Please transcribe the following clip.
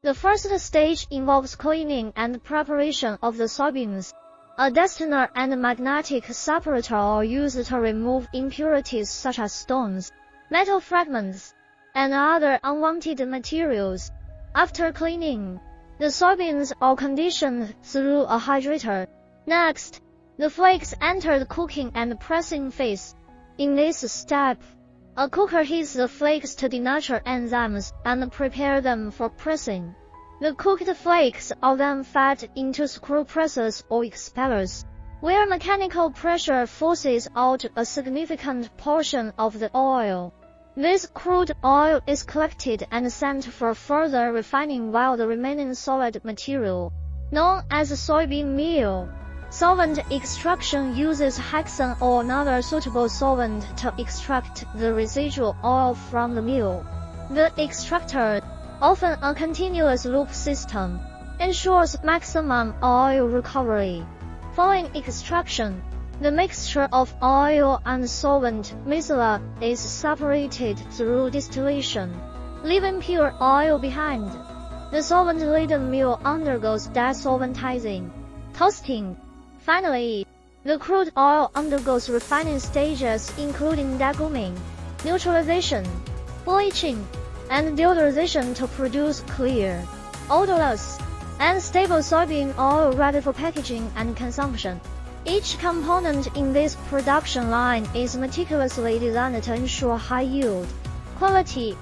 The first stage involves cleaning and preparation of the soybeans. A destoner and magnetic separator are used to remove impurities such as stones, metal fragments, and other unwanted materials. After cleaning, the soybeans are conditioned through a hydrator. Next, the flakes enter the cooking and pressing phase. In this step, a cooker heats the flakes to denature enzymes and prepare them for pressing. The cooked flakes are then fed into screw presses or expellers, where mechanical pressure forces out a significant portion of the oil. This crude oil is collected and sent for further refining, while the remaining solid material, known as soybean meal, solvent extraction uses hexane or another suitable solvent to extract the residual oil from the meal. The extractor, often a continuous loop system, ensures maximum oil recovery. Following extraction, the mixture of oil and solvent micellar is separated through distillation, leaving pure oil behind. The solvent-laden meal undergoes desolventizing, toasting. Finally, the crude oil undergoes refining stages including deguming, neutralization, bleaching, and deodorization to produce clear, odorless, and stable soybean oil ready for packaging and consumption. Each component in this production line is meticulously designed to ensure high yield, quality,